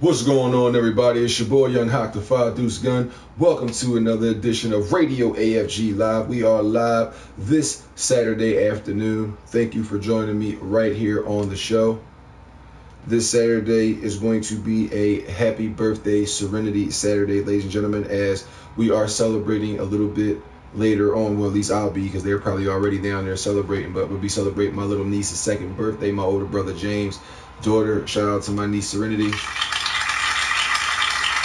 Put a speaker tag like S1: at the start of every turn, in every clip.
S1: What's going on, everybody? It's your boy Young Hawk, the 5 Deuce Gun. Welcome to another edition of Radio AFG Live. We are live this Saturday afternoon. Thank you for joining me right here on the show. This Saturday is going to be a happy birthday Serenity Saturday, ladies and gentlemen, as we are celebrating a little bit later on. Well, at least I'll be, because they're probably already down there celebrating, but we'll be celebrating my little niece's second birthday, my older brother James' daughter. Shout out to my niece Serenity.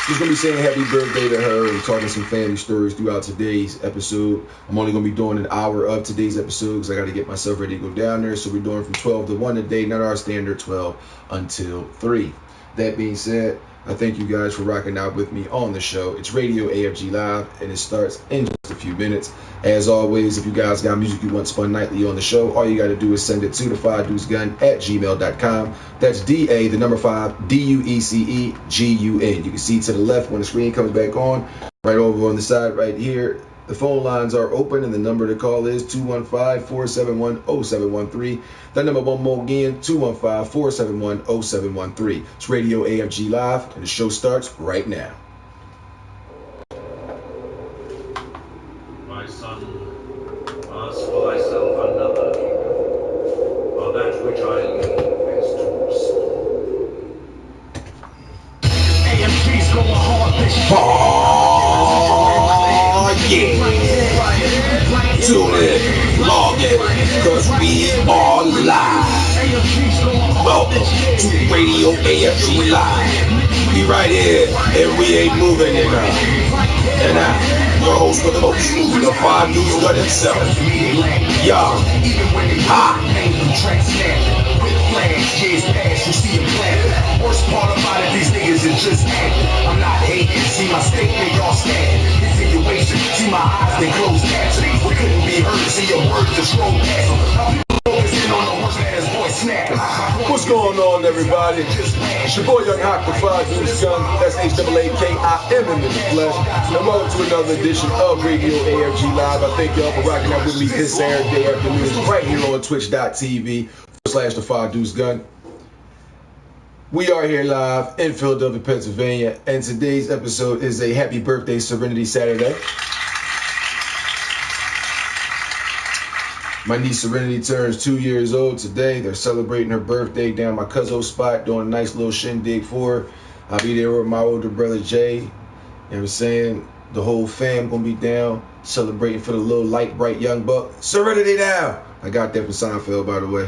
S1: Just going to be saying happy birthday to her and talking some family stories throughout today's episode. I'm only going to be doing an hour of today's episode because I got to get myself ready to go down there. So we're doing from 12 to 1 today, not our standard 12 until 3. That being said, I thank you guys for rocking out with me on the show. It's Radio AFG Live, and it starts in just a few minutes. As always, if you guys got music you want spun nightly on the show, all you got to do is send it to the 5deucegun@gmail.com. That's DA, the number 5, DUECEGUN. You can see to the left when the screen comes back on, right over on the side right here. The phone lines are open, and the number to call is 215-471-0713. That number one more again, 215-471-0713. It's Radio AFG Live, and the show starts right now.
S2: My son, ask for thyself another kingdom, for that which I leave is to restore.
S3: AFG's going hard this year.
S4: Yeah, tune in, log in, cause we are live. Welcome to Radio AFG Live. We right here, and we ain't moving it now. And now, your host with the most, the 5 Deuce Gun himself, Young Hawk. Years past, you see him clapping. Worst part about it, these niggas is just acting. I'm not hating, see my state, they all scared. Insinuation, see my eyes, they close caption. We couldn't be heard, see your words just roll past them. Focusing on the worst ass voice snapping.
S1: What's going on, everybody? It's your boy Young Hawk, the 5 Deuce Gun. That's HAAKIM in the flesh. And welcome to another edition of Radio AFG Live. I thank y'all for rocking out with me this Saturday afternoon right here on twitch.tv/the 5 Deuce Gun. We are here live in Philadelphia, Pennsylvania, and today's episode is a happy birthday Serenity Saturday. My niece Serenity turns 2 years old today. They're celebrating her birthday down my cousin's spot, doing a nice little shindig for her. I'll be there with my older brother Jay. You know what I'm saying? The whole fam gonna be down celebrating for the little light, bright young buck. Serenity now! I got that from Seinfeld, by the way.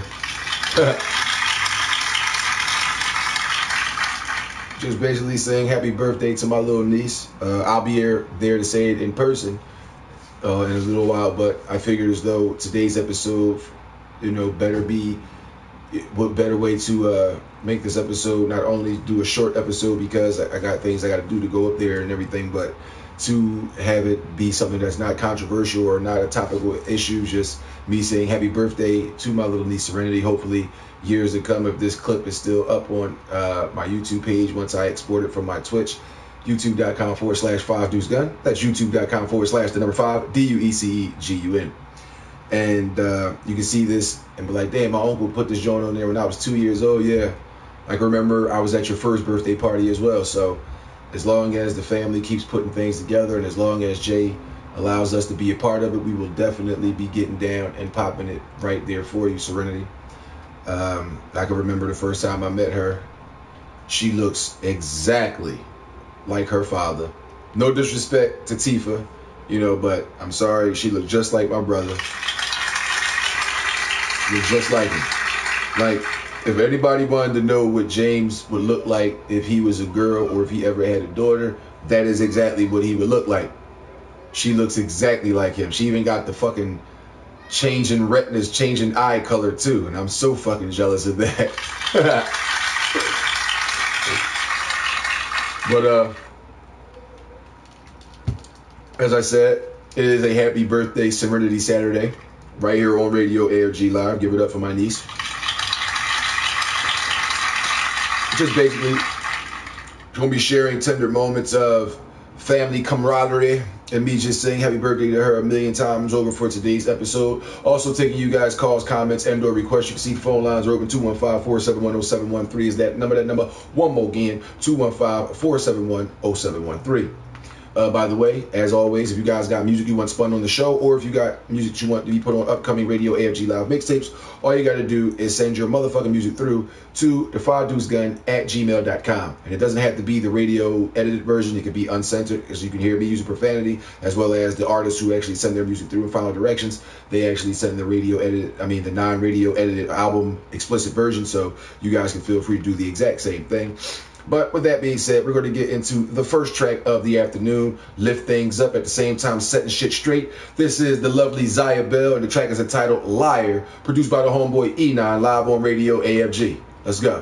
S1: Just basically saying happy birthday to my little niece. I'll be there to say it in person in a little while, but I figured as though today's episode, what better way to make this episode, not only do a short episode because I got things I got to do to go up there and everything, but to have it be something that's not controversial or not a topical issue, just me saying happy birthday to my little niece Serenity. Hopefully years to come, if this clip is still up on my YouTube page once I export it from my Twitch, youtube.com/5 Deuce Gun. That's youtube.com/the number 5 DUECEGUN. And you can see this and be like, damn, my uncle put this joint on there when I was 2 years old. Yeah, like remember I was at your first birthday party as well. So as long as the family keeps putting things together, and as long as Jay allows us to be a part of it, we will definitely be getting down and popping it right there for you, Serenity. I can remember the first time I met her. She looks exactly like her father. No disrespect to Tifa, but I'm sorry, she looked just like my brother. She looked just like him. Like, if anybody wanted to know what James would look like if he was a girl or if he ever had a daughter, that is exactly what he would look like. She looks exactly like him. She even got the fucking changing retinas, changing eye color too, and I'm so fucking jealous of that. But as I said, it is a happy birthday Serenity Saturday right here on Radio AFG Live. Give it up for my niece. Just basically gonna be sharing tender moments of family camaraderie and me just saying happy birthday to her a million times over for today's episode. Also taking you guys calls, comments, and or requests. You can see phone lines are open. 215-471-0713 is that number. That number one more again, 215-471-0713. By the way, as always, if you guys got music you want spun on the show, or if you got music you want to be put on upcoming Radio AFG Live mixtapes, all you got to do is send your motherfucking music through to thefadoosegun@gmail.com. And it doesn't have to be the radio edited version. It could be uncensored, because you can hear me using profanity, as well as the artists who actually send their music through in Final Directions. They actually send the the non-radio edited album explicit version, so you guys can feel free to do the exact same thing. But with that being said, we're going to get into the first track of the afternoon, lift things up at the same time, setting shit straight. This is the lovely Zaya Bell, and the track is entitled Liar, produced by the homeboy E9, live on Radio AFG. Let's go.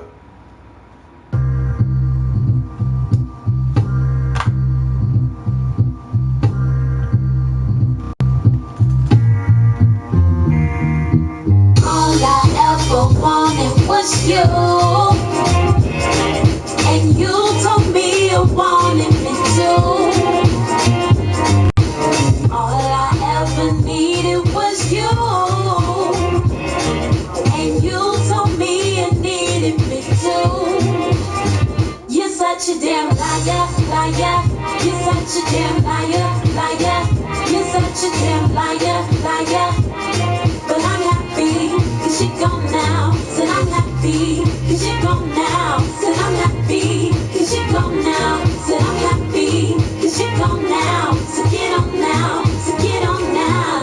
S5: All I ever wanted was you. And you told me you wanted me too. All I ever needed was you. And you told me you needed me too. You're such a damn liar, liar. You're such a damn liar, liar. You're such a damn liar, liar. But I'm happy, cause you're gone now. Said I'm happy, cause you're gone now. Said I'm happy, cause you're gone now. Said I'm happy, cause you're gone now. So get on now, so get on now.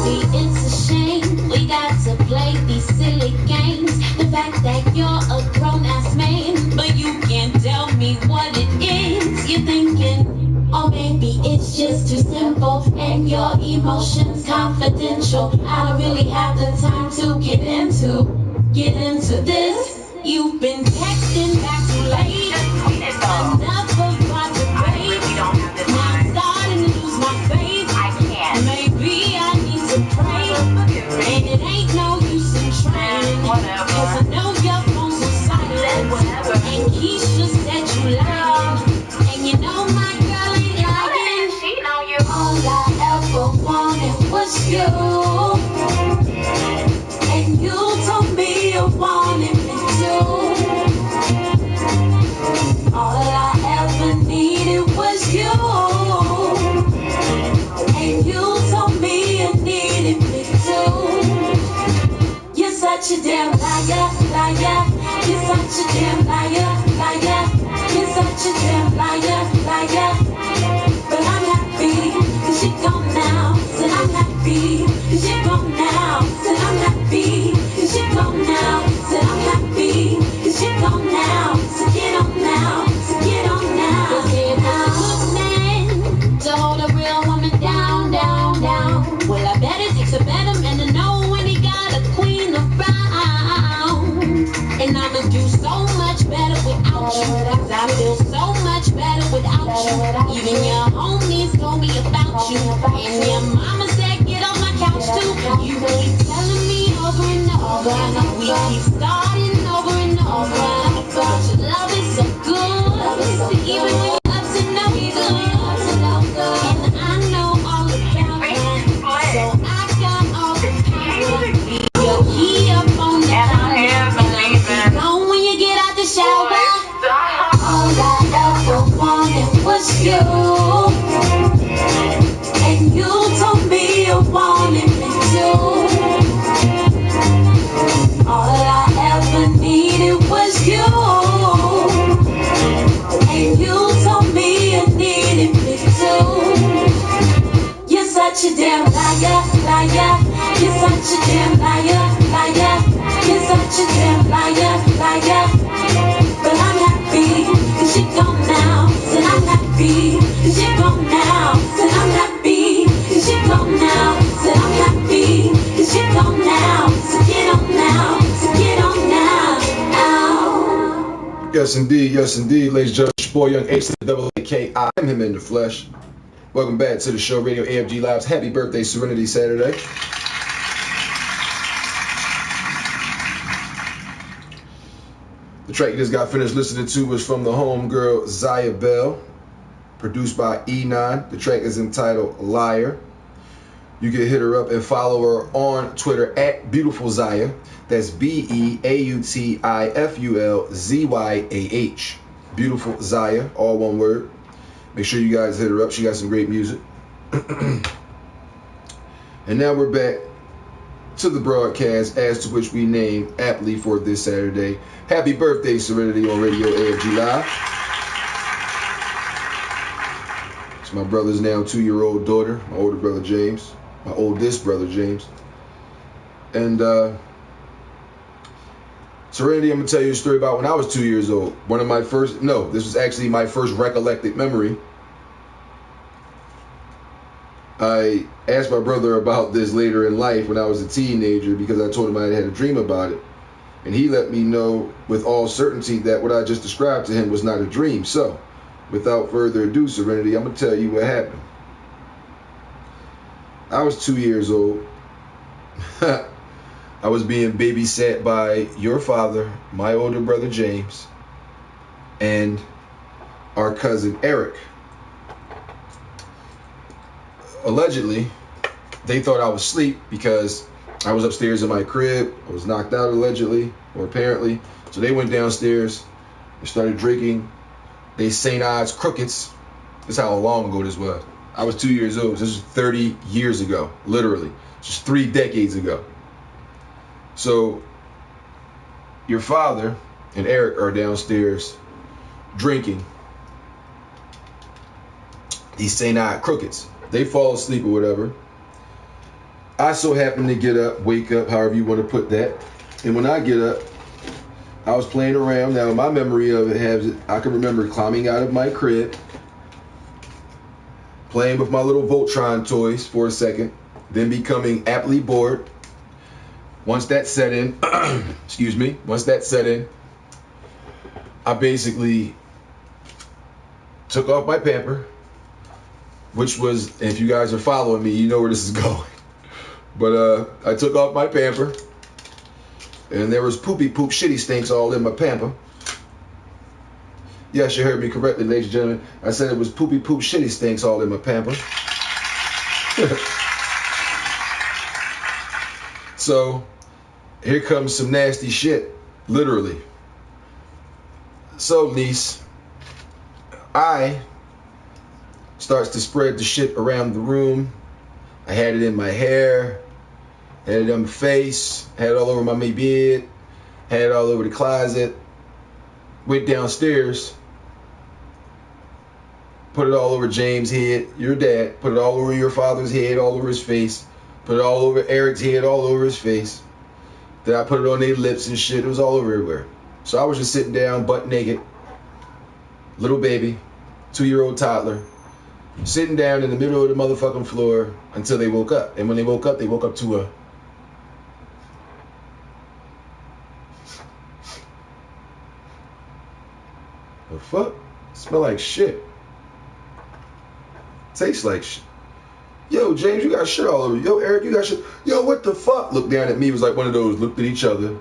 S5: Baby, it's a shame we got to play these silly games. The fact that you're a grown-ass man, but you can't tell me what it is. You're thinking, oh baby, it's just too simple, and your emotions confidential. I don't really have the time to get into this. You've been texting back too late. Enough of my debate. Now I'm starting to lose my faith. Maybe I need to pray. And it ain't no use in trying. Cause I know your phone's on silent. And Keisha said you lying. And you know my girl ain't lying. All I ever wanted was you. And you told me you wanted me too. All I ever needed was you. And you told me you needed me too. You're such a damn liar, liar. You're such a damn liar, liar. You're such a damn liar, liar. But I'm happy, cause you're gone now. Said I'm happy, cause you're gone now. Said I'm happy, cause you're gone now. Said I'm happy, cause you're gone now. So get on now, so get on now. Cause you're a good man to hold a real woman down, down, down. Well, I bet it takes a better man to know when he got a queen around. And I'ma do so much better without you. Cause I feel so much better without you. Even your homies told me about you. And your mama said get off my couch too. You keep telling me over and over. We keep starting over and over. But your love is so good. Even when you're up to no good. And I know all about it. So I got all the power. Your key up on the counter. And gone when you get out the shower. All I ever wanted was you. And you told me you wanted me too. All I ever needed was you. And you told me you needed me too. You're such a damn liar, liar. You're such a damn liar, liar. You're such a damn liar, liar. But I'm happy, cause you're gone now. Said I'm happy, cause you're gone now. Said I'm happy, cause you're gone now. Said I'm happy, cause you're gone now. So get on now, so get on now.
S1: Yes, indeed, ladies and gentlemen. It's your boy Young H-double-A-K. I am him in the flesh. Welcome back to the show, Radio AFG Live's Happy Birthday Serenity Saturday. The track you just got finished listening to was from the homegirl Zaya Bell. produced by E9. The track is entitled Liar. You can hit her up and follow her on Twitter at Beautiful Zaya. That's BeautifulZyah. Beautiful Zaya, all one word. Make sure you guys hit her up. She got some great music. And now we're back to the broadcast, as to which we named aptly for this Saturday. Happy birthday, Serenity, on Radio AFG Live. It's my brother's now 2-year-old daughter, my older brother James, my oldest brother James. And Serenity, I'm going to tell you a story about when I was 2 years old. This was actually my first recollected memory. I asked my brother about this later in life when I was a teenager because I told him I had a dream about it. And he let me know with all certainty that what I just described to him was not a dream. So, without further ado, Serenity, I'm going to tell you what happened. I was 2 years old. I was being babysat by your father, my older brother James, and our cousin Eric. Allegedly, they thought I was asleep because I was upstairs in my crib. I was knocked out allegedly, or apparently. So they went downstairs and started drinking they St. Ives Crookeds. This is how long ago this was. I was 2 years old. This is 30 years ago, literally. Just 3 decades ago. So your father and Eric are downstairs drinking these St. Ives Crookeds. They fall asleep or whatever. I so happen to get up, wake up, however you want to put that. And when I get up, I was playing around. Now, my memory of it has, I can remember climbing out of my crib, playing with my little Voltron toys for a second, then becoming aptly bored. Once that set in, I basically took off my pamper, which was, if you guys are following me, you know where this is going. But I took off my pamper, and there was poopy poop shitty stinks all in my pamper. Yes, you heard me correctly, ladies and gentlemen. I said it was poopy poop shitty stinks all in my pamper. So here comes some nasty shit, literally. So niece, I starts to spread the shit around the room. I had it in my hair, had it on my face, had it all over my beard, had it all over the closet. Went downstairs, put it all over James' head, your dad, put it all over your father's head, all over his face, put it all over Eric's head, all over his face. Then I put it on their lips and shit. It was all over everywhere. So I was just sitting down, butt naked, little baby, 2-year-old toddler, sitting down in the middle of the motherfucking floor until they woke up. And when they woke up to a... The fuck? Smell like shit. Tastes like shit. Yo, James, you got shit all over you. Yo, Eric, you got shit. Yo, what the fuck? Looked down at me. It was like one of those, looked at each other.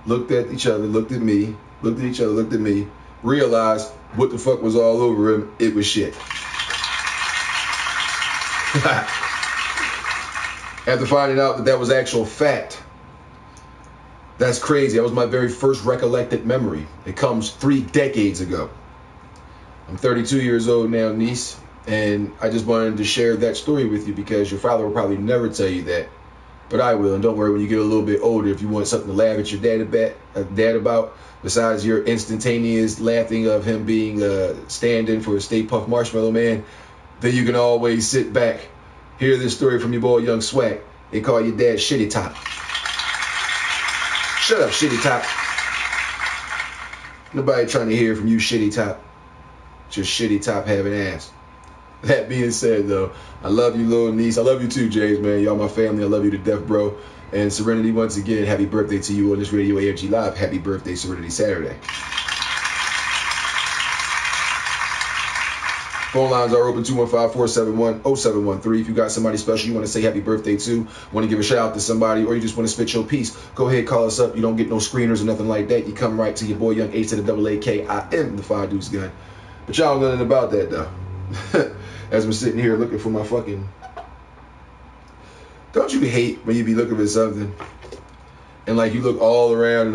S1: Looked at each other, looked at me. Looked at each other, looked at me. Realized what the fuck was all over him. It was shit. After finding out that that was actual fact. That's crazy. That was my very first recollected memory. It comes 3 decades ago. I'm 32 years old now, niece. And I just wanted to share that story with you because your father will probably never tell you that. But I will. And don't worry, when you get a little bit older, if you want something to laugh at your dad about, besides your instantaneous laughing of him being stand-in for Stay Puft Marshmallow Man, then you can always sit back, hear this story from your boy Young Swag. They call your dad Shitty Top. Shut up, Shitty Top. Nobody trying to hear from you, Shitty Top. Just Shitty Top having ass. That being said, though, I love you, little niece. I love you too, James, man. Y'all my family. I love you to death, bro. And Serenity, once again, happy birthday to you on this Radio AFG Live. Happy birthday, Serenity Saturday. Phone lines are open, 215-471-0713. If you got somebody special you want to say happy birthday to, want to give a shout out to somebody, or you just want to spit your piece, go ahead, call us up. You don't get no screeners or nothing like that. You come right to your boy Young H to the double AK. I am the Five Deuce Gun. But y'all know nothing about that though. As I'm sitting here looking for my fucking... Don't you hate when you be looking for something and like you look all around and all